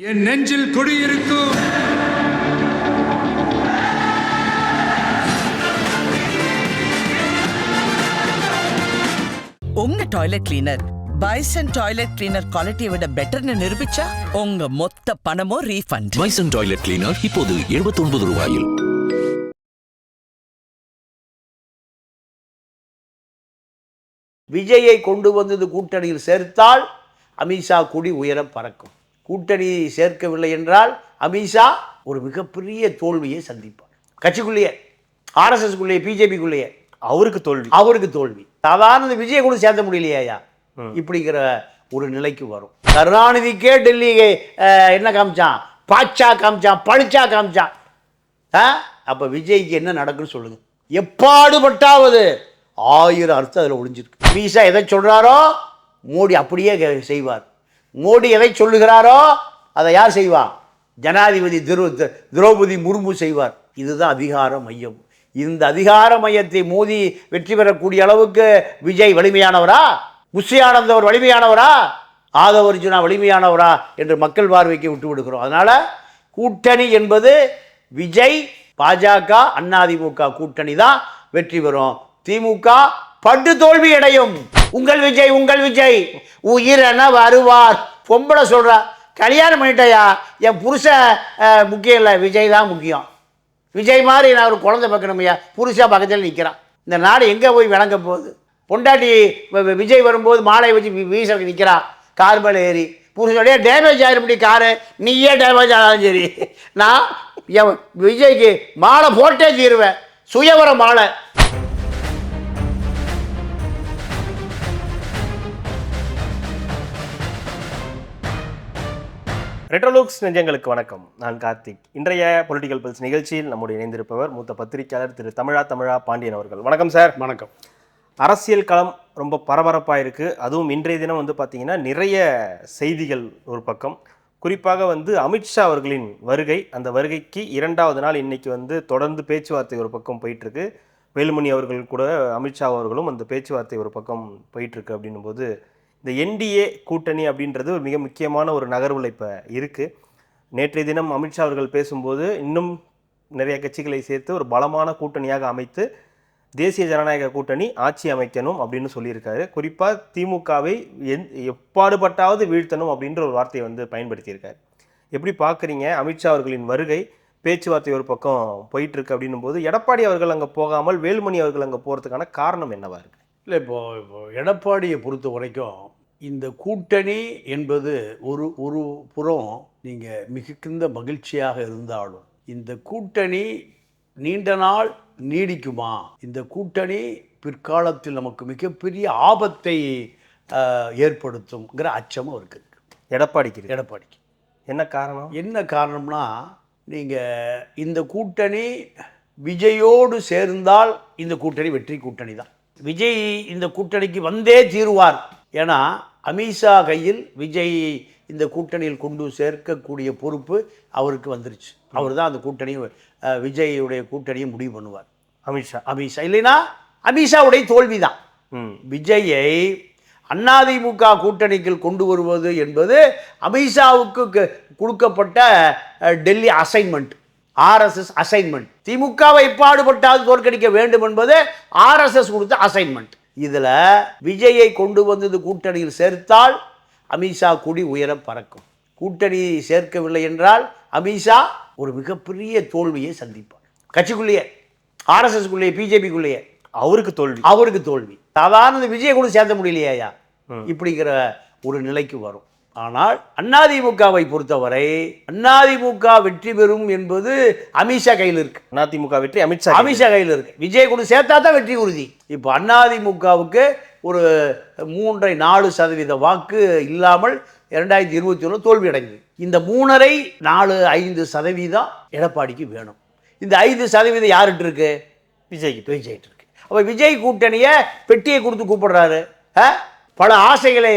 என் நெஞ்சில் குடியிருக்கும் உங்க toilet cleaner bison toilet cleaner குவாலிட்டியை விட பெட்டர்னு நிரூபிச்சா உங்க மொத்த பணமும் ரீஃபண்ட். பைசன் டாய்லெட் கிளீனர் இப்போது 79 ரூபாயில். விஜயை கொண்டு வந்தது கூட்டணியில் சேர்த்தால் அமித்ஷா கொடி உயர பறக்கும். கூட்டணி சேர்க்கவில்லை என்றால் அமித்ஷா ஒரு மிகப்பெரிய தோல்வியை சந்திப்பார். கட்சிக்குள்ளேயே, ஆர்எஸ்எஸ்குள்ளேயே, பிஜேபிக்குள்ளேயே அவருக்கு தோல்வி. சாதாரண விஜயை கூட சேர்த்த முடியலையா இப்படிங்கிற ஒரு நிலைக்கு வரும். கருணாநிதிக்கே டெல்லி என்ன காமிச்சான், பாட்சா காமிச்சான், பழிச்சா காமிச்சான். அப்போ விஜய்க்கு என்ன நடக்குன்னு சொல்லுங்க. எப்பாடுபட்டாவது 1000 அர்த்தம் அதில் ஒளிஞ்சிருக்கு. அமித்ஷா எதை சொல்கிறாரோ மோடி அப்படியே செய்வார். மோடி எதை சொல்லுகிறாரோ அதை யார் செய்வார்? ஜனாதிபதி திரௌபதி முர்மு செய்வார். இதுதான் அதிகார மையம். இந்த அதிகார மையத்தை மோதி வெற்றி பெறக்கூடிய அளவுக்கு விஜய் வலிமையானவரா, புஷியானந்தவர் வலிமையானவரா, ஆதவ அர்ஜுனா வலிமையானவரா என்று மக்கள் பார்வைக்கு விட்டு விடுகிறோம். அதனால் கூட்டணி என்பது விஜய், பாஜக, அதிமுக கூட்டணி தான் வெற்றி பெறும். திமுக படு தோல்வி அடையும். உங்கள் விஜய் உயிரென வருவார். பொம்பளை சொல்றா, கல்யாணம் பண்ணிட்டயா, என் புருஷன் முக்கியம் இல்லை, விஜய் தான் முக்கியம். விஜய் மாதிரி நான் ஒரு குழந்தை பார்க்கணுமையா, புருஷா பக்கத்தில் நிற்கிறான். இந்த நாடு எங்கே போய் விளங்க போகுது? பொண்டாட்டி விஜய் வரும்போது மாலை வச்சு வீச நிற்கிறான், கார் மேலே ஏறி. புருஷனுடைய டேமேஜ் ஆகிருப்படி காரு, நீயே டேமேஜ் ஆனாலும் சரி, நான் என் விஜய்க்கு மாலை போட்டே தீருவேன். சுயவர மாலை. ரெட்ரோலுக்ஸ் நெஞ்சங்களுக்கு வணக்கம். நான் கார்த்திக். இன்றைய பொலிட்டிக்கல் பல்ஸ் நிகழ்ச்சியில் நம்முடைய இணைந்திருப்பவர் மூத்த பத்திரிகையாளர் திரு தமிழா பாண்டியன் அவர்கள். வணக்கம் சார். வணக்கம். அரசியல் களம் ரொம்ப பரபரப்பாக இருக்குது. அதுவும் இன்றைய தினம் பார்த்தீங்கன்னா நிறைய செய்திகள் ஒரு பக்கம். குறிப்பாக அமித்ஷா அவர்களின் வருகை, அந்த வருகைக்கு 2வது நாள் இன்னைக்கு தொடர்ந்து பேச்சுவார்த்தை ஒரு பக்கம் போயிட்டுருக்கு. வேலுமணி அவர்கள் கூட அமித்ஷா அவர்களும் அந்த பேச்சுவார்த்தை ஒரு பக்கம் போயிட்டுருக்கு. அப்படின்னும் போது இந்த என்டிஏ கூட்டணி அப்படின்றது ஒரு மிக முக்கியமான ஒரு நகர்வில் இப்போ இருக்குது. நேற்றைய தினம் அமித்ஷா அவர்கள் பேசும்போது இன்னும் நிறைய கட்சிகளை சேர்த்து ஒரு பலமான கூட்டணியாக அமைத்து தேசிய ஜனநாயக கூட்டணி ஆட்சி அமைக்கணும் அப்படின்னு சொல்லியிருக்காரு. குறிப்பாக திமுகவை எப்பாடுபட்டாவது வீழ்த்தணும் அப்படின்ற ஒரு வார்த்தையை பயன்படுத்தியிருக்காரு. எப்படி பார்க்குறீங்க அமித்ஷா அவர்களின் வருகை? பேச்சுவார்த்தை ஒரு பக்கம் போயிட்டுருக்கு. அப்படின்னும் போது எடப்பாடி அவர்கள் அங்கே போகாமல் வேலுமணி அவர்கள் அங்கே போகிறதுக்கான காரணம் என்னவா இருக்குது? இல்லை, இப்போ எடப்பாடியை பொறுத்த வரைக்கும் இந்த கூட்டணி என்பது ஒரு புறம் நீங்கள் மிகுந்த மகிழ்ச்சியாக இருந்தாலும் இந்த கூட்டணி நீண்ட நாள் நீடிக்குமா, இந்த கூட்டணி பிற்காலத்தில் நமக்கு மிகப்பெரிய ஆபத்தை ஏற்படுத்துங்கிற அச்சமும் இருக்குது எடப்பாடிக்கு. என்ன காரணம்னா, நீங்கள் இந்த கூட்டணி விஜயோடு சேர்ந்தால் இந்த கூட்டணி வெற்றி கூட்டணி தான். விஜய் இந்த கூட்டணிக்கு வந்தே தீருவார். ஏன்னா அமித்ஷா கையில் விஜய் இந்த கூட்டணியில் கொண்டு சேர்க்கக்கூடிய பொறுப்பு அவருக்கு வந்துருச்சு. அவர் தான் அந்த கூட்டணியை, விஜயுடைய கூட்டணியை முடிவு பண்ணுவார். அமித்ஷா இல்லைன்னா அமித்ஷாவுடைய தோல்வி தான். விஜயை அதிமுக கூட்டணிக்குள் கொண்டு வருவது என்பது அமித்ஷாவுக்கு கொடுக்கப்பட்ட டெல்லி அசைன்மெண்ட், ஆர்எஸ்எஸ் அசைன்மெண்ட். திமுகவை பாடுபட்டால் தோற்கடிக்க வேண்டும் என்பது ஆர்எஸ்எஸ் கொடுத்த அசைன்மெண்ட். இதில் விஜயை கொண்டு வந்தது கூட்டணியில் சேர்த்தால் அமித்ஷா கொடி உயர பறக்கும். கூட்டணி சேர்க்கவில்லை என்றால் அமித்ஷா ஒரு மிகப்பெரிய தோல்வியை சந்திப்பார். கட்சிக்குள்ளேயே, ஆர்எஸ்எஸ்குள்ளேயே, பிஜேபிக்குள்ளேயே அவருக்கு தோல்வி. சாதாரண விஜயை கூட சேர்த்த முடியலையா இப்படிங்கிற ஒரு நிலைக்கு வரும். ஆனால் அதிமுகவை பொறுத்தவரை அதிமுக வெற்றி பெறும் என்பது அமித்ஷா கையில் இருக்கு. அதிமுக வெற்றி அமித்ஷா கையில் இருக்கு. விஜய் கூட சேர்த்தா தான் வெற்றி உறுதி. இப்போ அதிமுகவுக்கு ஒரு 3.4% வாக்கு இல்லாமல் 2021 தோல்வி அடைந்தது. இந்த 3.5% எடப்பாடிக்கு வேணும். இந்த 5% யார்கிட்ட இருக்கு? விஜய்கிட்ட இருக்கு. அப்போ விஜய் கூட்டணியை பெட்டியை கொடுத்து கூப்பிடுறாரு, பல ஆசைகளை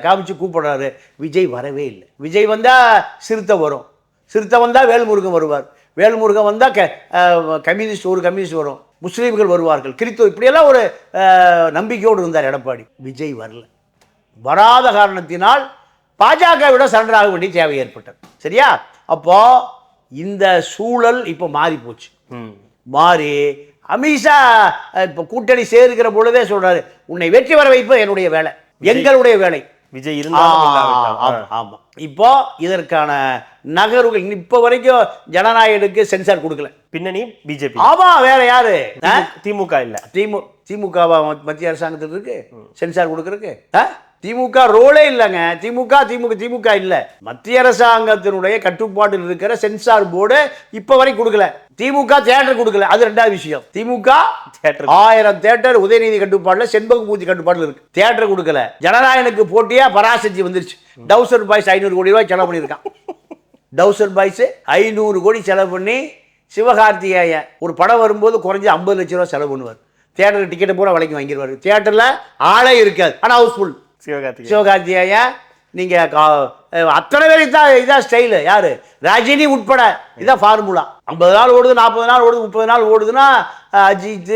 காமிச்சு கூப்பிடுறாரு. விஜய் வரவே இல்லை. விஜய் வந்தால் சிறுத்தை வரும், சிறுத்தை வந்தால் வேல்முருகன் வருவார், வேல்முருகன் வந்தால் கம்யூனிஸ்ட் வரும், முஸ்லீம்கள் வருவார்கள், கிறிஸ்துவ, இப்படியெல்லாம் ஒரு நம்பிக்கையோடு இருந்தார் எடப்பாடி. விஜய் வரல. வராத காரணத்தினால் பாஜக விட சரண்டர் ஆக வேண்டிய தேவை ஏற்பட்டது. சரியா? அப்போ இந்த சூழல் இப்போ மாறி போச்சு. மாறி அமித்ஷா இப்போ கூட்டணி சேர்க்கிற பொழுதே சொல்றாரு, உன்னை வெற்றி வர வைப்பது என்னுடைய வேலை, எங்களுடைய வேலை. விஜய் இருந்தாலும் ஆமா. இப்போ இதற்கான நகர்வுகள் இப்போ வரைக்கும் ஜனநாயகனுக்கு சென்சார் கொடுக்கல. பின்னணி பிஜேபி. ஆமா, வேற யாரு? திமுக இல்ல. திமுகவா மத்திய அரசாங்கத்தில் இருக்கு சென்சார் கொடுக்கறதுக்கு? திமுக ரோலே இல்லைங்க. திமுக இல்ல. மத்திய அரசாங்கத்தினுடைய கட்டுப்பாட்டில் இருக்கிற சென்சார் போர்டு இப்ப வரை கொடுக்கல. திமுக தியேட்டர் கொடுக்கல, அது ரெண்டாவது விஷயம். திமுக 1000 தியேட்டர் உதயநிதி கட்டுப்பாடுல, செண்பகமூர்த்தி கட்டுப்பாடுல இருக்கு. தியேட்டர் கொடுக்கல. ஜனநாயகனுக்கு போட்டியா பராசக்தி வந்துருச்சு. டவுசர் பாய்ஸ் 500 கோடி ரூபாய் செலவு பண்ணியிருக்கான். டவுசர் பாய்ஸ் 500 கோடி செலவு பண்ணி சிவகார்த்திகேயன் ஒரு படம் வரும்போது குறைஞ்ச 50 லட்சம் ரூபாய் செலவு பண்ணுவார். தியேட்டர் டிக்கெட்டை பூரா விலைக்கு வாங்கிடுவார். தியேட்டர்ல ஆளே இருக்காது, ஆனா ஹவுஸ்ஃபுல். சிவகார்த்திகேயன் நீங்க அத்தனை பேர் இதான் ஸ்டைலு. யாரு? ரஜினி உட்பட இதான் ஃபார்முலா. 50 நாள் ஓடுது, 40 நாள் ஓடுது, 30 நாள் ஓடுதுன்னா அஜித்,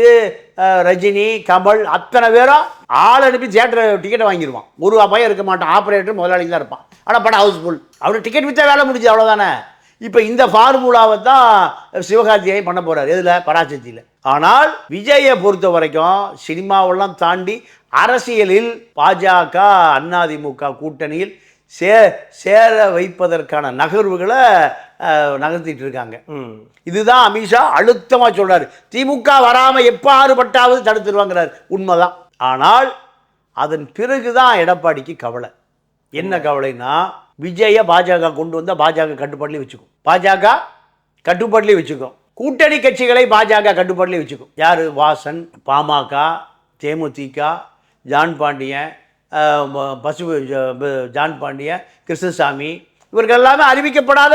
ரஜினி, கமல் அத்தனை பேரும் ஆள் அனுப்பி தியேட்டர் டிக்கெட்டை வாங்கிடுவான். ஒரு பையன் இருக்க மாட்டான், ஆப்ரேட்டர் முதலாளி தான் இருப்பான். ஆனால் படம் ஹவுஸ்ஃபுல். அவரு டிக்கெட் விற்றா வேலை முடிஞ்சு, அவ்வளோதானே. இப்போ இந்த ஃபார்முலாவை தான் சிவகார்த்திகேயன் பண்ண போறாரு. எதுல? பராசக்தியில். ஆனால் விஜயை பொறுத்த வரைக்கும் சினிமாவெல்லாம் தாண்டி அரசியலில் பாஜக அதிமுக கூட்டணியில் சேர வைப்பதற்கான நகர்வுகளை நகர்த்திட்டு இருக்காங்க. இதுதான் அமித்ஷா அழுத்தமா சொல்றாரு. திமுக வராம எப்பாறுபட்டாவது தடுத்துருவாங்கிறார். உண்மைதான். ஆனால் அதன் பிறகுதான் எடப்பாடிக்கு கவலை. என்ன கவலைன்னா, விஜய பாஜக கொண்டு வந்தா பாஜக கட்டுப்பாட்டிலே வச்சுக்கும். பாஜக கட்டுப்பாட்டிலே வச்சுக்கும். கூட்டணி கட்சிகளை பாஜக கட்டுப்பாட்டிலே வச்சுக்கும். யாரு? வாசன், பாமக, தேமுதிக, ஜான் பாண்டியன், ஜான் பாண்டியன், கிருஷ்ணசாமி, இவர்கள் எல்லாமே அறிவிக்கப்படாத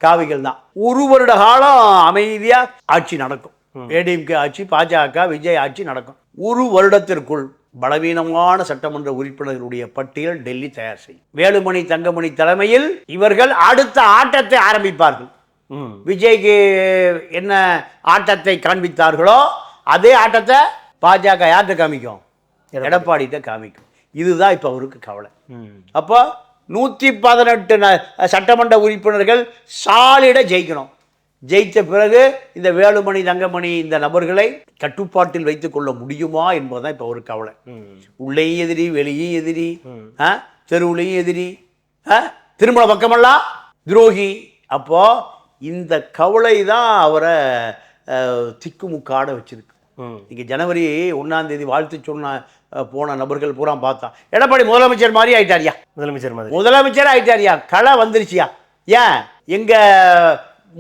காவிகள் தான். ஒரு வருட காலம் அமைதியா ஆட்சி நடக்கும். ஏடிஎம்கே ஆட்சி, பாஜக விஜய் ஆட்சி நடக்கும். ஒரு வருடத்திற்குள் பலவீனமான சட்டமன்ற உறுப்பினர்களுடைய பட்டியல் டெல்லி தயார் செய்யும். வேலுமணி, தங்கமணி தலைமையில் இவர்கள் அடுத்த ஆட்டத்தை ஆரம்பிப்பார்கள். விஜய்க்கு என்ன ஆட்டத்தை காண்பித்தார்களோ அதே ஆட்டத்தை பாஜக யார்கிட்ட காமிக்கும்? எடப்பாடிட்ட காமிக்கும். இதுதான் இப்ப அவருக்கு கவலை. அப்போ 118 சட்டமன்ற உறுப்பினர்கள் சாலிட ஜெயிக்கணும். ஜெயித்த பிறகு இந்த வேலுமணி, தங்கமணி இந்த நபர்களை கட்டுப்பாட்டில் வைத்துக் கொள்ள முடியுமா என்பதுதான் இப்ப ஒரு கவலை. உள்ளேயும் எதிரி, வெளியும் எதிரி, தெருவுலையும் எதிரி, திருமண பக்கமெல்லாம் துரோகி. அப்போ இந்த கவலை தான் அவரை திக்குமுக்காட வச்சிருக்கு. இங்க ஜனவரி 1ஆம் தேதி வாழ்த்து சொன்ன போன நபர்கள் பூரா பார்த்தா எடப்பாடி முதலமைச்சர் மாதிரி ஆயிட்டாரியா. முதலமைச்சர் ஆயிட்டாரியா. களை வந்துருச்சியா. ஏன்? எங்க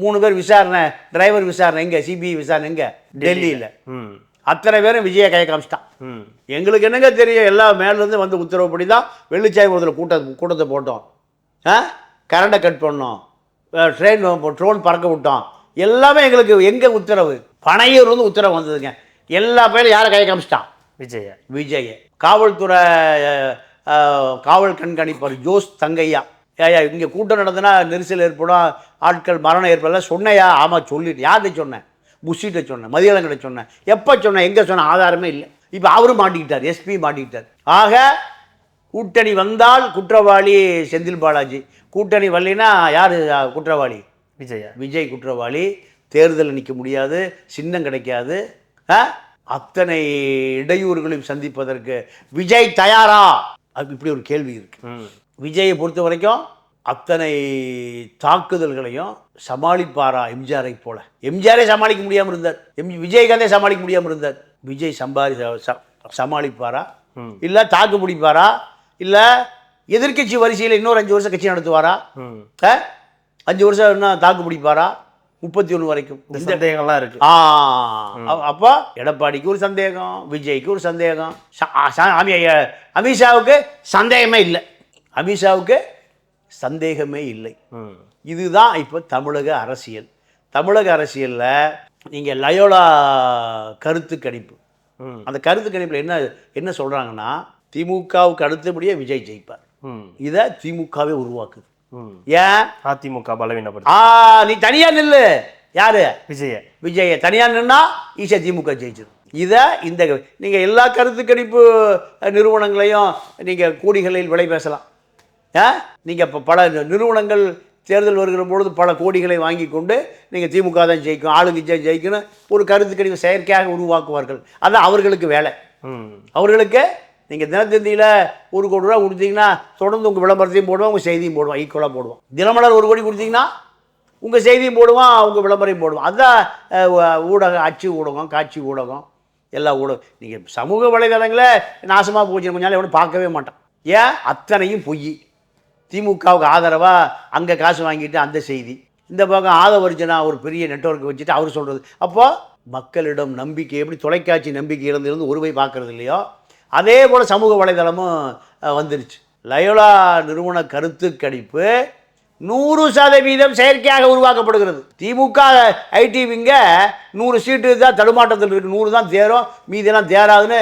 3 பேர் விசாரணை, டிரைவர் விசாரணை எங்க? சிபிஐ விசாரணை எங்க? டெல்லியில். அத்தனை பேரும் விஜய கையை காமிச்சிட்டான். எங்களுக்கு என்னங்க தெரியும்? எல்லாம் மேலேருந்து வந்து உத்தரவுப்படி தான் வெள்ளிச்சாய் முதல்ல கூட்டத்தை போட்டோம், கரண்டை கட் பண்ணோம், ட்ரோன் பறக்க விட்டோம். எல்லாமே எங்களுக்கு எங்க உத்தரவு? பனையூர் வந்து உத்தரவு வந்ததுங்க. எல்லா பேரும் யாரை கையை காமிச்சிட்டான்? விஜய. காவல்துறை காவல் கண்காணிப்பார் ஜோஸ் தங்கையா, ஏயா இங்கே கூட்டம் நடந்ததுன்னா நெரிசல் ஏற்படும், ஆட்கள் மரணம் ஏற்படல சொன்னையா? ஆமாம் சொல்லிட்டு. யார்கிட்ட சொன்னேன்? புஷிட்ட சொன்னேன், மதியாளங்கிட்ட சொன்னேன். எப்போ சொன்னேன்? எங்கே சொன்னேன்? ஆதாரமே இல்லை. இப்போ அவரும் மாட்டிக்கிட்டார், எஸ்பி மாட்டிக்கிட்டார். ஆக கூட்டணி வந்தால் குற்றவாளி செந்தில் பாலாஜி, கூட்டணி வரலைன்னா யார் குற்றவாளி? விஜய் குற்றவாளி. தேர்தலில் நிற்க முடியாது, சின்னம் கிடைக்காது. அத்தனை இடையூறுகளையும் சந்திப்பதற்கு விஜய் தயாரா? இப்படி ஒரு கேள்வி இருக்கு. விஜயை பொறுத்த வரைக்கும் அத்தனை தாக்குதல்களையும் சமாளிப்பாரா? எம்ஜிஆரை போல. எம்ஜிஆரே சமாளிக்க முடியாமல் இருந்தார், விஜயகாந்தே சமாளிக்க முடியாமல் இருந்தார். விஜய் சமாளிப்பாரா? இல்லை தாக்கு பிடிப்பாரா? இல்லை எதிர்கட்சி வரிசையில் இன்னொரு 5 வருஷம் கட்சி நடத்துவாரா? 5 வருஷம் இன்னும் தாக்கு பிடிப்பாரா? 31 வரைக்கும் இந்த சந்தேகம்லாம் இருக்கு. அப்போ எடப்பாடிக்கு ஒரு சந்தேகம், விஜய்க்கு ஒரு சந்தேகம், அமித்ஷாவுக்கு சந்தேகமே இல்லை. அமித்ஷாவுக்கு சந்தேகமே இல்லை. இதுதான் இப்போ தமிழக அரசியல். தமிழக அரசியலில் நீங்கள் லயோலா கருத்து கணிப்பு, அந்த கருத்து கணிப்பில் என்ன சொல்கிறாங்கன்னா, திமுகவுக்கு அடுத்தபடியே விஜய் ஜெயிப்பார். இதை திமுகவே உருவாக்குது. ஏன்? அதிமுக பலவீனப்படுது. நீ தனியா நில்லு. யாரு? விஜய தனியா நின்னா ஈஸியா திமுக ஜெயிச்சது. இதை நீங்கள் எல்லா கருத்து கணிப்பு நிறுவனங்களையும் நீங்கள் கோடிகளில் விலை பேசலாம். நீங்கள் இப்போ பல நிறுவனங்கள் தேர்தல் வருகிற பொழுது பல கோடிகளை வாங்கி கொண்டு நீங்கள் திமுக தான் ஜெயிக்கும், ஆளுங்கட்சி ஜெயிக்கணும் ஒரு கருத்து கணிப்பு செயற்கையாக உருவாக்குவார்கள். அதான் அவர்களுக்கு வேலை. அவர்களுக்கு நீங்கள் தினத்தந்தியில் 1 கோடி ரூபா கொடுத்தீங்கன்னா தொடர்ந்து உங்கள் விளம்பரத்தையும் போடுவோம், உங்கள் செய்தியும் போடுவோம், ஈக்குவலாக போடுவோம். தினமலர் 1 கோடி கொடுத்தீங்கன்னா உங்கள் செய்தியும் போடுவான், அவங்க விளம்பரையும் போடுவோம். அதுதான் ஊடகம், அச்சு ஊடகம், காட்சி ஊடகம், எல்லா ஊடகம். நீங்கள் சமூக வலைதளங்களை நாசமாக போச்சு கொஞ்ச நாள் எவனும் பார்க்கவே மாட்டான். ஏன்? அத்தனையும் பொய். திமுகவுக்கு ஆதரவாக அங்கே காசு வாங்கிட்டு அந்த செய்தி, இந்த பக்கம் ஆதவர்ஜனா ஒரு பெரிய நெட்வொர்க் வச்சுட்டு அவர் சொல்கிறது. அப்போது மக்களிடம் நம்பிக்கை எப்படி தொலைக்காட்சி நம்பிக்கை இருந்து ஒரு போய் பார்க்குறது இல்லையோ அதே போல் சமூக வலைதளமும் வந்துருச்சு. லயோலா நிறுவன கருத்து கணிப்பு 100% செயற்கையாக உருவாக்கப்படுகிறது. திமுக ஐடி விங்க 100 சீட்டு தான் தடுமாட்டத்தில் இருக்குது, 100 தான் தேரும், மீதெல்லாம் தேராதுன்னு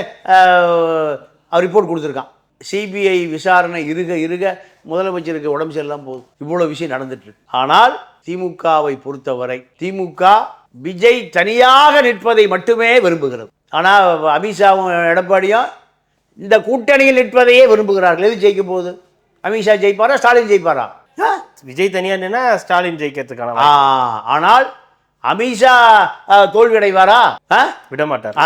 ரிப்போர்ட் கொடுத்துருக்கான். சிபிஐ விசாரணை இருக முதலமைச்சருக்கு உடம்பு சரியில்லாமல் போகுது. இவ்வளோ விஷயம் நடந்துட்டு இருக்கு. ஆனால் திமுகவை பொறுத்தவரை திமுக விஜய் தனியாக நிற்பதை மட்டுமே விரும்புகிறது. ஆனால் அமித்ஷாவும் எடப்பாடியும் இந்த கூட்டணியில் நிற்பதையே விரும்புகிறார்கள். எது ஜெயிக்க போகுது? அமித்ஷா ஜெயிப்பாரா, ஸ்டாலின் ஜெயிப்பாரா? விஜய் தனியாக நின்னா ஸ்டாலின் ஜெயிக்கிறதுக்கான. ஆனால் அமித்ஷா தோல்வி அடைவாரா? விட மாட்டார்.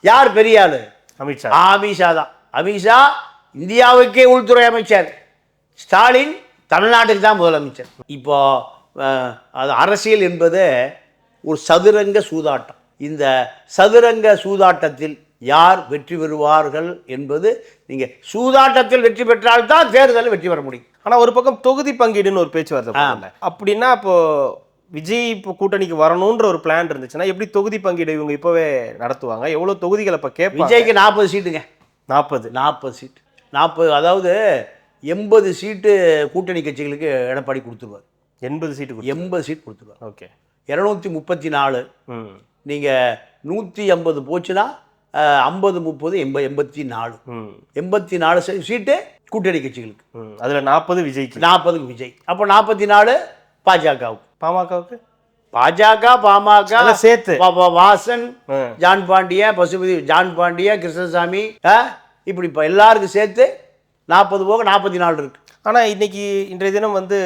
யார் பெரிய ஆளு? அமித்ஷா. அமித்ஷா தான். அமித்ஷா இந்தியாவுக்கே உள்துறை அமைச்சர், ஸ்டாலின் தமிழ்நாட்டுக்கு தான் முதலமைச்சர். இப்போ அது அரசியல் என்பது ஒரு சதுரங்க சூதாட்டம். இந்த சதுரங்க சூதாட்டத்தில் யார் வெற்றி பெறுவார்கள் என்பது, நீங்கள் சூதாட்டத்தில் வெற்றி பெற்றால்தான் தேர்தலில் வெற்றி பெற முடியும். ஆனால் ஒரு பக்கம் தொகுதி பங்கீடுன்னு ஒரு பேச்சுவார்த்தை அப்படின்னா இப்போ விஜய் இப்போ கூட்டணிக்கு வரணுன்ற ஒரு பிளான் இருந்துச்சுன்னா எப்படி தொகுதி பங்கீடு இவங்க இப்போவே நடத்துவாங்க? எவ்வளோ தொகுதிகளை இப்போ கேட்பாங்க? விஜய்க்கு 40 சீட்டுங்க. 40 சீட்டு. 40, அதாவது 80 சீட்டு கூட்டணி கட்சிகளுக்கு எடப்பாடி கொடுத்துருவார். 80 சீட் கொடுத்துருவார். ஓகே. 234. நீங்கள் 150 போச்சுன்னா 50 30 84. 84 சீட்டு கூட்டணி கட்சிகளுக்கு. அதில் 40 விஜய்க்கு. 40 விஜய். அப்போ 44 பாஜகவுக்கு. பாஜக பாமக சேர்த்து வாசன், ஜான் பாண்டியன், பசுபதி ஜான் பாண்டியன், கிருஷ்ணசாமி, இப்படி இப்போ எல்லாருக்கும் சேர்த்து 40 போக 44 இருக்கு. ஆனால் இன்னைக்கு இன்றைய தினம் வந்து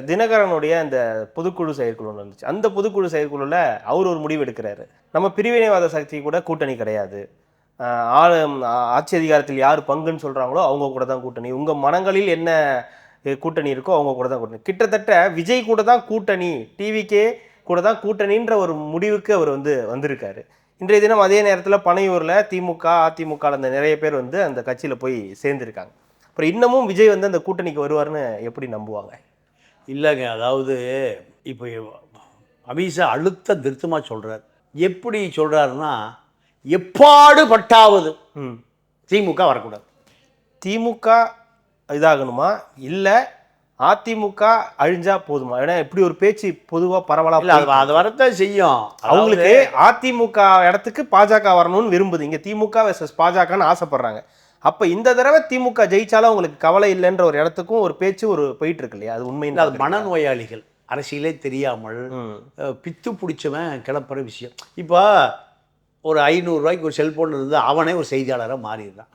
தினகரனுடைய அந்த பொதுக்குழு செயற்குழு இருந்துச்சு. அந்த பொதுக்குழு செயற்குழுவில் அவர் ஒரு முடிவு எடுக்கிறாரு. நம்ம பிரிவினைவாத சக்தி கூட கூட்டணி கிடையாது, ஆட்சி அதிகாரத்தில் யார் பங்குன்னு சொல்கிறாங்களோ அவங்க கூட தான் கூட்டணி, உங்கள் மனங்களில் என்ன கூட்டணி இருக்கோ அவங்க கூட தான் கூட்டணி. கிட்டத்தட்ட விஜய் கூட தான் கூட்டணி, டிவிக்கே கூட தான் கூட்டணின்ற ஒரு முடிவுக்கு அவர் வந்திருக்காரு. இன்றைய தினம் அதே நேரத்தில் பனையூரில் திமுக அதிமுக அந்த நிறைய பேர் அந்த கட்சியில் போய் சேர்ந்துருக்காங்க. அப்புறம் இன்னமும் விஜய் அந்த கூட்டணிக்கு வருவார்னு எப்படி நம்புவாங்க? இல்லைங்க, அதாவது இப்போ அமித்ஷா அழுத்த திருத்தமாக சொல்கிறார். எப்படி சொல்கிறாருன்னா, எப்பாடு பட்டாவது திமுக வரக்கூடாது. திமுக இதாகணுமா இல்லை அதிமுக அழிஞ்சா போதுமா? ஏன்னா இப்படி ஒரு பேச்சு பொதுவாக பரவலாக அது வரத்தான் செய்யும். அவங்களுக்கு அதிமுக இடத்துக்கு பாஜக வரணும்னு விரும்புது. இங்கே திமுக வெர்சஸ் பாஜகன்னு ஆசைப்படுறாங்க. அப்போ இந்த தடவை திமுக ஜெயிச்சாலும் அவங்களுக்கு கவலை இல்லைன்ற ஒரு இடத்துக்கும் ஒரு பேச்சு போயிட்டு இருக்கு இல்லையா? அது உண்மையில் அது மனநோயாளிகள், அரசியலே தெரியாமல் பித்து பிடிச்சவன் கிளப்புற விஷயம். இப்போ ஒரு 500 ரூபாய்க்கு ஒரு செல்போன் இருந்தால் அவனே ஒரு செய்தியாளராக மாறிடுறான்.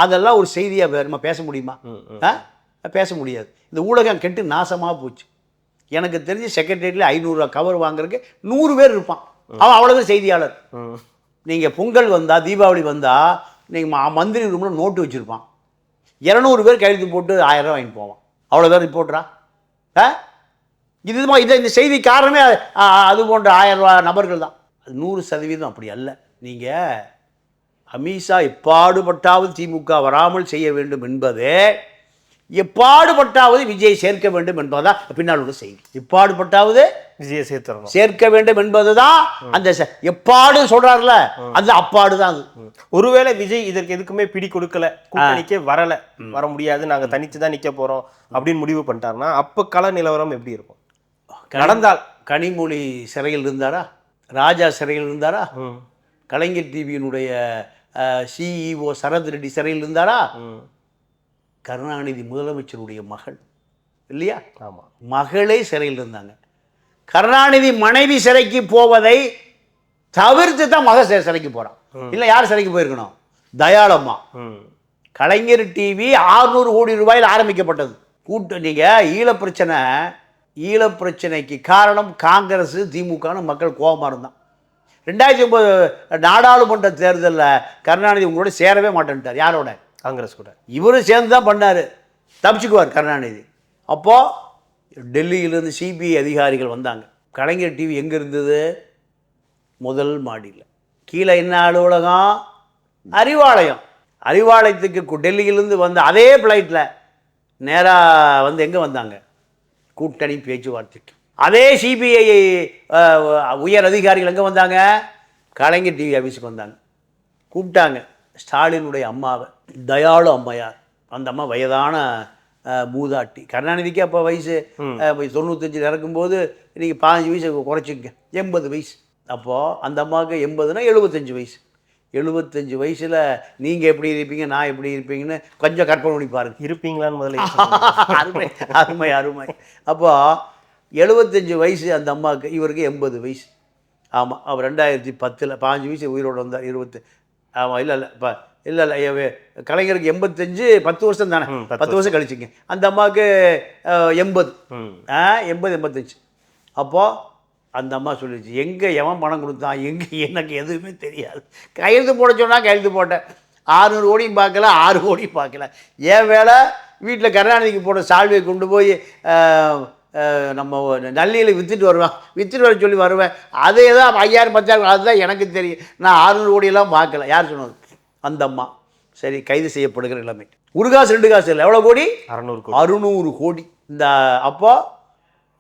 அதெல்லாம் ஒரு செய்தியாக நம்ம பேச முடியுமா? பேச முடியாது. இந்த ஊடகம் கெட்டு நாசமாக போச்சு. எனக்கு தெரிஞ்சு செக்ரட்டரியேட்டில் 500 ரூபா கவர் வாங்குறதுக்கு 100 பேர் இருப்பான். அவன் அவ்வளோதான் செய்தியாளர். நீங்கள் பொங்கல் வந்தால், தீபாவளி வந்தால், நீங்கள் மந்திரி ரூமில் நோட்டு வச்சுருப்பான். 200 பேர் கையெழுத்து போட்டு 1000 ரூபா வாங்கிட்டு போவான். அவ்வளோதான் ரிப்போர்ட்டரா? இந்த செய்தி காரணமே அது போன்ற 1000 ரூபா நபர்கள் தான். அது 100% அப்படி அல்ல. நீங்கள் அமித்ஷா எப்பாடுபட்டாவது திமுக வராமல் செய்ய வேண்டும் என்பதே, எப்பாடுபட்டாவது விஜய் சேர்க்க வேண்டும் என்பதுதான் பின்னால் உள்ள செய்தி. எப்பாடுபட்டாவது விஜயை சேர்க்க வேண்டும் என்பதுதான் அந்த எப்பாடு சொல்றாருல, அந்த அப்பாடு தான் அது. ஒருவேளை விஜய் இதற்கு எதுக்குமே பிடி கொடுக்கல, கூட்டணிக்கே வர முடியாது, நாங்க தனிச்சு தான் நிக்க போறோம் அப்படின்னு முடிவு பண்ணிட்டாருன்னா அப்ப கள நிலவரம் எப்படி இருக்கும்? நடந்தால் கனிமொழி சிறையில் இருந்தாரா? ராஜா சிறையில் இருந்தாரா? கலைஞர் டிவியினுடைய சிஇஓ சரத் ரெட்டி சிறையில் இருந்தாரா? கருணாநிதி முதலமைச்சருடைய மகள் இல்லையா? மகளே சிறையில் இருந்தாங்க. கருணாநிதி மனைவி சிறைக்கு போவதை தவிர்த்து தான் மக சிறைக்கு போகிறான். இல்லை யார் சிறைக்கு போயிருக்கணும்? தயாளம்மா. கலைஞர் டிவி 600 கோடி ரூபாயில் ஆரம்பிக்கப்பட்டது. நீங்கள் ஈழப்பிரச்சனைக்கு காரணம் காங்கிரஸ் திமுகன்னு மக்கள் கோபமாக இருந்தான். 2009 நாடாளுமன்ற தேர்தலில் கருணாநிதி உங்களோட சேரவே மாட்டேன்ட்டார். யாரோட? காங்கிரஸ் கூட. இவரும் சேர்ந்து தான் பண்ணார். தப்பிச்சுக்குவார் கருணாநிதி. அப்போது டெல்லியிலேருந்து சிபிஐ அதிகாரிகள் வந்தாங்க. கலைஞர் டிவி எங்கே இருந்தது? முதல் மாடியில். கீழே என்ன அலுவலகம்? அறிவாலயத்துக்கு டெல்லியிலேருந்து வந்து அதே ஃப்ளைட்டில் நேராக வந்து எங்கே வந்தாங்க? கூட்டணி பேச்சுவார்த்தைக்கு. அதே சிபிஐ உயர் அதிகாரிகள் எங்கே வந்தாங்க? கலைஞர் டிவி ஆஃபீஸுக்கு வந்தாங்க. கூப்பிட்டாங்க ஸ்டாலினுடைய அம்மாவை, தயாளு அம்மையார். அந்த அம்மா வயதான மூதாட்டி. கருணாநிதிக்கு அப்போ வயசு 95 இறக்கும்போது இன்றைக்கி 15 வயசு குறைச்சிக்க, 80 வயசு. அப்போது அந்த அம்மாவுக்கு 80னா 75 வயசு. 75 வயசில் நீங்கள் எப்படி இருப்பீங்க, நான் எப்படி இருப்பீங்கன்னு கொஞ்சம் கற்பனை பண்ணி பாருங்க. இருப்பீங்களான்னு முதல்ல. அருமை அருமை அருமை. அப்போது 75 வயசு அந்த அம்மாவுக்கு, இவருக்கு 80 வயசு. ஆமாம், அவர் 2010 15 வயசு உயிரோடு வந்தார். 20 ஆமாம். இல்லை கலைஞருக்கு 85, 10 வருஷம் தானே, 10 வருஷம் கழிச்சுங்க. அந்த அம்மாவுக்கு 80 85. அப்போது அந்த அம்மா சொல்லிச்சு, எங்கே எவன் பணம் கொடுத்தான், எங்கே எனக்கு எதுவுமே தெரியாது. கையெழுத்து போட சொன்னால் கையெழுத்து போட்டேன். 600 கோடியும் பார்க்கல, 6 கோடியும் பார்க்கல. ஏன் வேலை? வீட்டில் கருணாநிதிக்கு போட்ட சால்வையை கொண்டு போய் நம்ம நல்லியில் விற்றுட்டு வர சொல்லி வருவேன். அதே தான் 5000 10,000, அதுதான் எனக்கு தெரியும். நான் 600 கோடியெல்லாம் பார்க்கல. யார் சொன்னது? அந்த அம்மா. சரி, கைது செய்யப்படுகிற நிலைமை. ஒரு காசு 2 காசு இல்லை, எவ்வளோ கோடி? 600 கோடி. இந்த அப்போ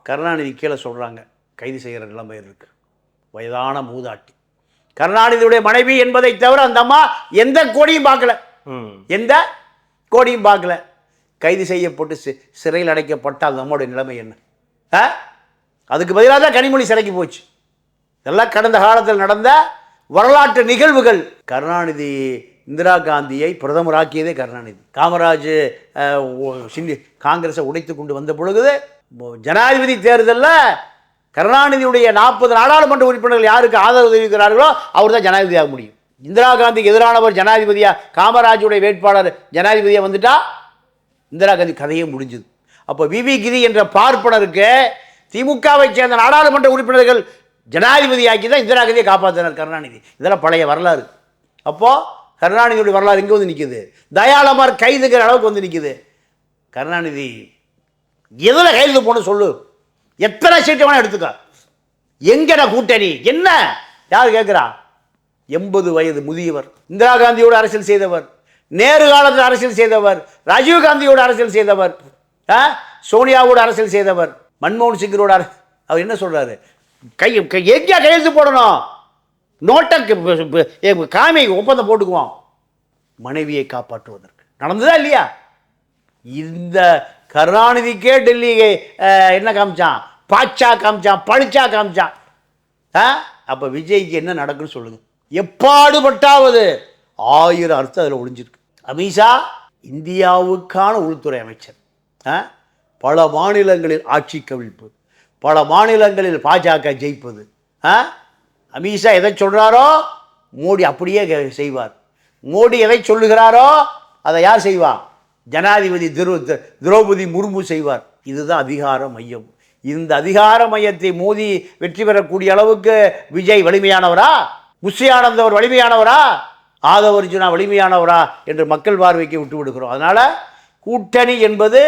கருணாநிதி கீழே சொல்கிறாங்க, கைது செய்கிற நிலைமை இருக்கு. வயதான மூதாட்டி, கருணாநிதியுடைய மனைவி என்பதை தவிர அந்த அம்மா எந்த கோடியும் பார்க்கல, எந்த கோடியும் பார்க்கல. கைது செய்யப்பட்டு சிறையில் அடைக்கப்பட்டால் நம்மளுடைய நிலைமை என்ன? அதுக்கு பதிலாக தான் கனிமொழி சிறைக்கு போச்சு. இதெல்லாம் கடந்த காலத்தில் நடந்த வரலாற்று நிகழ்வுகள். கருணாநிதி இந்திரா காந்தியை பிரதமராக்கியதே கருணாநிதி. காமராஜ் காங்கிரஸை உடைத்து கொண்டு வந்த பொழுது ஜனாதிபதி தேர்தலில் கருணாநிதியுடைய 40 நாடாளுமன்ற உறுப்பினர்கள் யாருக்கு ஆதரவு தெரிவிக்கிறார்களோ அவர் தான் ஜனாதிபதியாக முடியும். இந்திரா காந்திக்கு எதிரானவர் ஜனாதிபதியாக, காமராஜுடைய வேட்பாளர் ஜனாதிபதியாக வந்துட்டா இந்திரா காந்தி கதையே முடிஞ்சுது. அப்போ விவி கிரி என்ற பார்ப்பனருக்கு திமுகவை சேர்ந்த நாடாளுமன்ற உறுப்பினர்கள் ஜனாதிபதியாக்கி தான் இந்திரா காந்தியை காப்பாற்றினார் கருணாநிதி. இதெல்லாம் பழைய வரலாறு. அப்போது கருணாநிதியுடைய வரலாறு எங்கே வந்து நிற்குது? தயாளமார் கைதுங்கிற அளவுக்கு வந்து நிற்குது. கருணாநிதி எதில் கைது போன சொல்லு, எத்தனை சீட்டு வேணா எடுத்துக்க, எங்கடா கூட்டணி என்ன? யார் கேட்குறா? 80 வயது முதியவர், இந்திரா காந்தியோடு அரசியல் செய்தவர், நேரு காலத்தில் அரசியல் செய்தவர், ராஜீவ் காந்தியோடு அரசியல் செய்தவர், சோனியாவோடு அரசியல் செய்தவர், மன்மோகன் சிங்கரோட அவர் என்ன சொல்றாரு? எங்கே கையெழுத்து போடணும், நோட்டை காமி ஒப்பந்தம் போட்டுக்குவோம், மனைவியை காப்பாற்றுவதற்கு. நடந்ததா இல்லையா? இந்த கருணாநிதிக்கே டெல்லி என்ன காமிச்சான்? பாச்சா காமிச்சான், பழிச்சா காமிச்சான். அப்போ விஜய்க்கு என்ன நடக்குன்னு சொல்லுங்க. எப்பாடுபட்டாவது 1000 அர்த்தம் அதில் ஒளிஞ்சிருக்கு. அமித்ஷா இந்தியாவுக்கான உள்துறை அமைச்சர். பல மாநிலங்களில் ஆட்சி கவிழ்ப்பு, பல மாநிலங்களில் பாஜக ஜெயிப்பது. அமித்ஷா எதை சொல்கிறாரோ மோடி அப்படியே செய்வார். மோடி எதை சொல்லுகிறாரோ அதை யார் செய்வார்? ஜனாதிபதி திரௌபதி முர்மு செய்வார். இதுதான் அதிகார மையம். இந்த அதிகார மையத்தை மோதி வெற்றி பெறக்கூடிய அளவுக்கு விஜய் வலிமையானவரா? புஷி ஆனந்த் அவர் வலிமையானவரா? ஆதவ அர்ஜுனா வலிமையானவரா என்று மக்கள் பார்வைக்கு விட்டு விடுகிறோம். அதனால் கூட்டணி என்பது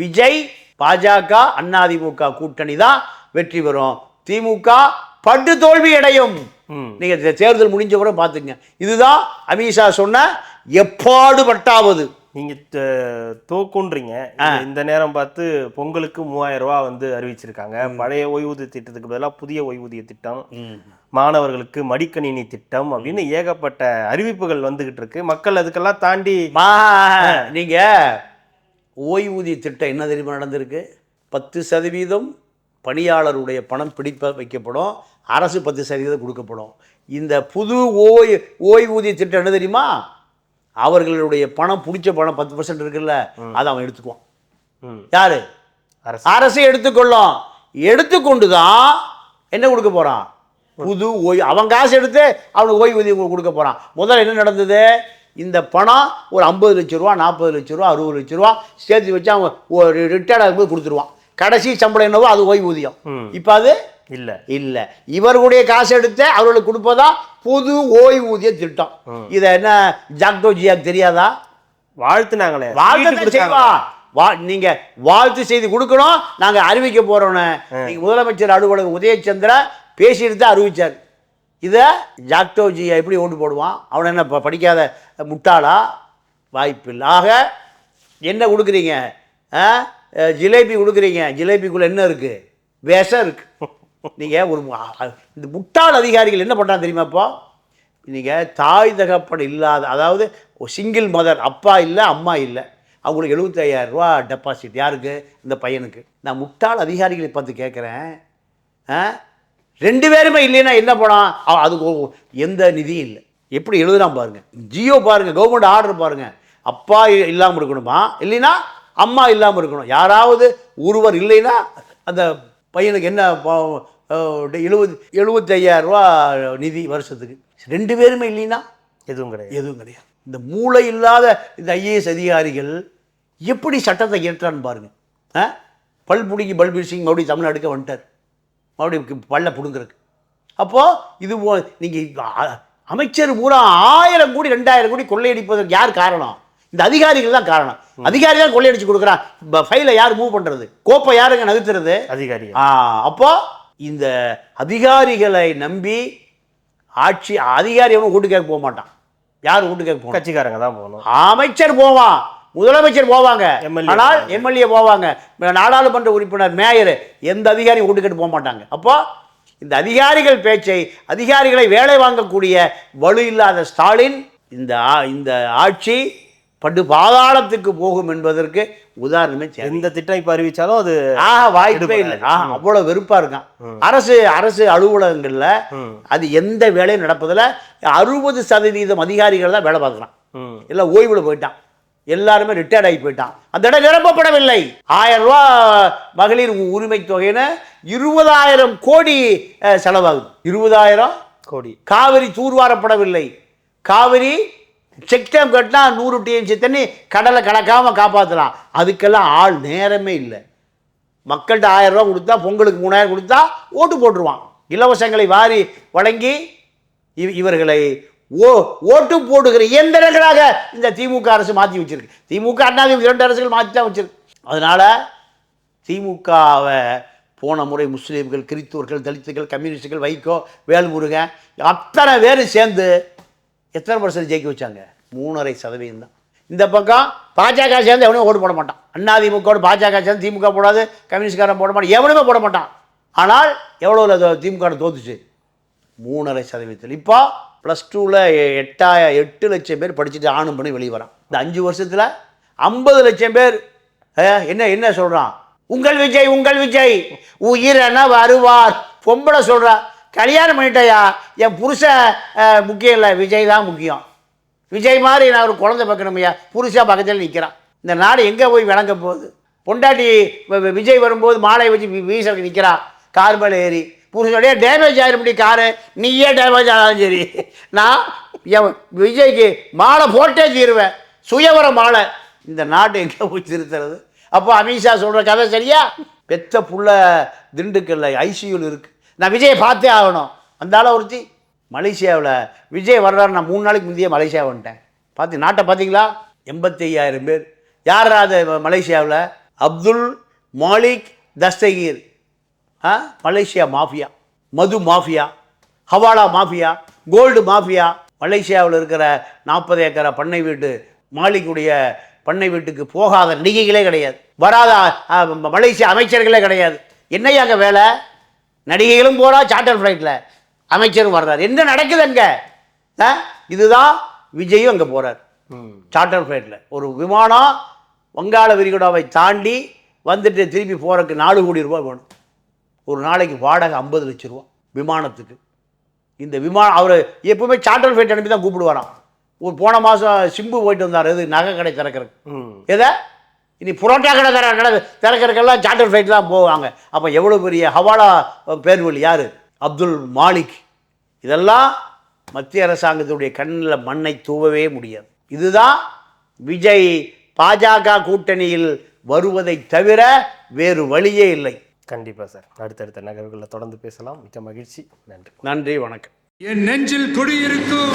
விஜய், பாஜக, அதிமுக கூட்டணி தான் வெற்றி பெறும். திமுக படு தோல்வி அடையும். நீங்கள் தேர்தல் முடிஞ்ச கூட பார்த்துங்க. இதுதான் அமித்ஷா சொன்ன எப்பாடுபட்டாவது. நீங்கள் தோக்குன்றீங்க. இந்த நேரம் பார்த்து பொங்கலுக்கு 3000 ரூபா வந்து அறிவிச்சிருக்காங்க. பழைய ஓய்வூதிய திட்டத்துக்கு பதிலாக புதிய ஓய்வூதிய திட்டம், மாணவர்களுக்கு மடிக்கணினி திட்டம் அப்படின்னு ஏகப்பட்ட அறிவிப்புகள் வந்துகிட்டு இருக்கு. மக்கள் அதுக்கெல்லாம் தாண்டி நீங்கள் ஓய்வூதிய திட்டம் என்ன தெரியுமா நடந்திருக்கு? 10% பணியாளருடைய பணம் பிடிப்ப வைக்கப்படும், அரசு 10% கொடுக்கப்படும். இந்த புது ஓய்வூதிய திட்டம் என்ன தெரியுமா? அவர்களுடைய பணம் பிடிச்ச பணம் 10% இருக்குல்ல, அதை அவன் எடுத்துக்குவான். யாரு? அரசு எடுத்துக்கொள்ளும். எடுத்துக்கொண்டு தான் என்ன கொடுக்க போகிறான்? புது ஓய்வு, அவன் காசு எடுத்து அவனுக்கு ஓய்வூதியம் கொடுக்க போகிறான். முதல்ல என்ன நடந்தது? இந்த பணம் ஒரு 50 லட்ச ரூபா, 40 லட்ச ரூபா, 60 லட்ச ரூபா சேர்த்து வச்சு அவன் ஒரு ரிட்டையர்ட் ஆகும்போது கொடுத்துருவான். கடைசி சம்பளம் என்னவோ அது ஓய்வூதியம். இப்போ அது இல்லை, இவர்களுடைய காசு எடுத்து அவர்களுக்கு கொடுப்பதா புது ஓய்வூதிய திட்டம். இதை என்ன ஜாக்டோ ஜியாக்கு தெரியாதா? வாழ்த்துனாங்களே, நீங்க வாழ்த்து செய்தி கொடுக்கணும், நாங்க அறிவிக்க போறோம்னு நீங்க முதலமைச்சர் அலுவலகம் உதயச்சந்திரா பேசிட்டு தான் அறிவிச்சார். இதை ஜாக்டோ ஜியா எப்படி ஓட்டு போடுவான்? அவன் என்ன படிக்காத முட்டாளா? வாய்ப்பில்லை. ஆக என்ன கொடுக்குறீங்க? ஜிலேபி கொடுக்குறீங்க. ஜிலேபிக்குள்ள என்ன இருக்கு? விஷம் இருக்கு. நீங்கள் ஒரு இந்த முட்டாள் அதிகாரிகள் என்ன பண்ணுறாங்க தெரியுமா? இப்போ நீங்கள் தாய் தகப்பன் இல்லாத, அதாவது ஒரு சிங்கிள் மதர், அப்பா இல்லை அம்மா இல்லை, அவங்களுக்கு 75,000 ரூபா டெபாசிட். யாருக்கு? இந்த பையனுக்கு. நான் முட்டாள் அதிகாரிகளை பார்த்து கேட்குறேன், 2 பேருமே இல்லைன்னா என்ன பணம்? அதுக்கு எந்த நிதியும் இல்லை. எப்படி எழுதுறான் பாருங்க. ஜியோ பாருங்க, கவர்மெண்ட் ஆர்டர் பாருங்க. அப்பா இல்லாமல் இருக்கணுமா, இல்லைன்னா அம்மா இல்லாமல் இருக்கணும். யாராவது ஒருவர் இல்லைன்னா அந்த பையனுக்கு என்ன 75,000 ரூபா நிதி வருஷத்துக்கு. 2 பேருமே இல்லைன்னா எதுவும் கிடையாது. இந்த மூளை இல்லாத இந்த ஐஏஎஸ் அதிகாரிகள் எப்படி சட்டத்தை ஏற்றான்னு பாருங்க. பல் பிடிங்கி பல்பீர் மறுபடியும் தமிழ்நாடுக்கு வந்துட்டார், மறுபடியும் பல்ல பிடுங்கிறதுக்கு. அப்போது இது நீங்கள் அமைச்சர் பூரா 1000 கோடி 2000 கோடி கொள்ளையடிப்பதற்கு யார் காரணம்? இந்த அதிகாரிகள் தான் காரணம். அதிகாரி தான் கொள்ளையடிச்சு கொடுக்குறான். ஃபைலை யார் மூவ் பண்ணுறது? கோப்பை யாருங்க நகர்த்துறது? அதிகாரி. அப்போ இந்த அதிகாரிகளை நம்பி ஆட்சி, அதிகாரி அவனும் கூட்டு கேட்க போக மாட்டான். யார் கூட்டு கேட்க போகணும்? கட்சிக்காரங்க தான் போகணும். அமைச்சர் போவான், முதலமைச்சர் போவாங்க, ஆனால் எம்எல்ஏ போவாங்க, நாடாளுமன்ற உறுப்பினர், மேயர், எந்த அதிகாரியும் கூட்டு கேட்டு போக மாட்டாங்க. அப்போ இந்த அதிகாரிகள் பேச்சை, அதிகாரிகளை வேலை வாங்கக்கூடிய வலு இல்லாத ஸ்டாலின் இந்த ஆட்சி படு பாதாளத்துக்கு போகும் என்பதற்கு உதாரணமே. எந்த திட்டம் இப்போ அறிவிச்சாலும் அது வாய்ப்பே இல்லை. அவ்வளவு வெறுப்பா இருக்கான். அரசு அலுவலகங்கள்ல அது எந்த வேலையும் நடப்பதில் 60% அதிகாரிகள் தான் வேலை பார்க்குறான். எல்லாம் ஓய்வுல போயிட்டான், எல்லாருமே ரிட்டையர்ட் ஆகி போயிட்டான். அந்த இடம் நிரப்பப்படவில்லை. 1000 ரூபா மகளிர் உரிமை தொகைன்னு 20,000 கோடி செலவாகுது. 20,000 கோடி. காவிரி தூர்வாரப்படவில்லை. காவிரி செக் டேம் கட்டினா 100 டிஎம்சி தண்ணி கடலை கலக்காமல் காப்பாற்றலாம். அதுக்கெல்லாம் ஆள் நேரமே இல்லை. மக்கள்கிட்ட 1000 ரூபா கொடுத்தா, பொங்கலுக்கு 3000 கொடுத்தா ஓட்டு போட்டுருவான். இலவசங்களை வாரி வழங்கி இவர்களை ஓட்டு போடுகிற இயந்திரங்களாக இந்த திமுக அரசு மாற்றி வச்சிருக்கு. திமுக அண்ணாதிமுக 2 அரசுகள் மாற்றி தான் வச்சிருக்கு. அதனால திமுகவை போன முறை முஸ்லீம்கள், கிறிஸ்துவர்கள், தலித்துகள், கம்யூனிஸ்டுகள், வைகோ, வேல்முருகன் அத்தனை பேர் சேர்ந்து எத்தனை % ஜெயிக்க வச்சாங்க? 3.5% தான். இந்த பக்கம் பாஜக சேர்ந்து எவனும் ஓட்டு போட மாட்டான். அண்ணாதிமுக பாஜக சேர்ந்து திமுக போடாது, கம்யூனிஸ்ட்காரன் போட மாட்டான், எவனுமே போட மாட்டான். ஆனால் எவ்வளோ திமுக தோத்துச்சு? 3.5%. இப்போ +2ல் 8 லட்சம் பேர் படிச்சுட்டு ஆணும் பண்ணி வெளியே வரான். இந்த 5 வருஷத்தில் 50 லட்சம் பேர் என்ன சொல்கிறான்? உங்கள் விஜய் உயிரென வருவார். பொம்பளை சொல்கிறா, கல்யாணம் பண்ணிட்டயா, என் புருஷன் முக்கியம் இல்லை, விஜய் தான் முக்கியம். விஜய் மாதிரி நான் ஒரு குழந்தை பார்க்கணுமையா, புருஷன் பக்கத்தில் நிற்கிறான். இந்த நாடு எங்கே போய் விளங்க போகுது? பொண்டாட்டி விஜய் வரும்போது மாலை வச்சு வீசலுக்கு நிற்கிறான், கார் மேலே ஏறி. புருஷனுடைய டேமேஜ் ஆகிருப்படி காரு, நீயே டேமேஜ் ஆனாலும் சரி, நான் என் விஜய்க்கு மாலை போட்டே தீருவேன், சுயவர மாலை. இந்த நாடு எங்கே போய் திருத்துறது? அப்போ அமித்ஷா சொல்கிற கதை சரியா? பெத்த புள்ள திண்டுக்கல்ல ஐசியூவில் இருக்குது, நான் விஜயை பார்த்தே ஆகணும். அந்த ஆளை ஒருத்தி மலேசியாவில் விஜய் வர்றாரு. நான் 3 நாளைக்கு முந்தைய மலேசியா வந்துட்டேன். நாட்டை பார்த்தீங்களா? 85,000 பேர். யார் அது மலேசியாவில்? அப்துல் மாலிக் தஸ்தகீர். மலேசியா மாஃபியா, மது மாஃபியா, ஹவாலா மாஃபியா, கோல்டு மாஃபியா. மலேசியாவில் இருக்கிற 40 ஏக்கர் பண்ணை வீட்டு மாலிக்குடைய பண்ணை வீட்டுக்கு போகாத நடிகைகளே கிடையாது, வராத மலேசியா அமைச்சர்களே கிடையாது. என்னையாங்க வேலை? நடிகைகளும் போகிறா சார்ட்டர் ஃப்ளைட்டில், அமைச்சரும் வர்றார். என்ன நடக்குது அங்கே? இதுதான் விஜயும் அங்கே போகிறார் சார்ட்டர் ஃப்ளைட்டில். ஒரு விமானம் வங்காள விரிகுடாவை தாண்டி வந்துட்டு திருப்பி போகிறதுக்கு 4 கோடி ரூபாய் வேணும். ஒரு நாளைக்கு வாடகை 50 லட்சம் ரூபா விமானத்துக்கு. இந்த விமானம் அவர் எப்பவுமே சார்ட்டர் ஃப்ளைட் அனுப்பி தான் கூப்பிடுவாராம். ஒரு போன மாதம் சிம்பு போயிட்டு வந்தார், எது நகை கடை திறக்கிறதுக்கு. எதை இனி புரோட்டா கடை திறக்கிறதுக்கெல்லாம் சார்ட்டர் ஃப்ளைட் தான் போவாங்க. அப்போ எவ்வளோ பெரிய ஹவாலா பேர்வழி யார்? அப்துல் மாலிக் இதெல்லாம் மத்திய அரசாங்கத்துடைய கண்ணில் மண்ணை தூவவே முடியாது. இதுதான் விஜய் பாஜக கூட்டணியில் வருவதை தவிர வேறு வழியே இல்லை. கண்டிப்பாக சார். அடுத்தடுத்த நகர்வுகளில் தொடர்ந்து பேசலாம். மிக்க மகிழ்ச்சி. நன்றி. நன்றி, வணக்கம். என் நெஞ்சில் குடியிருக்கும்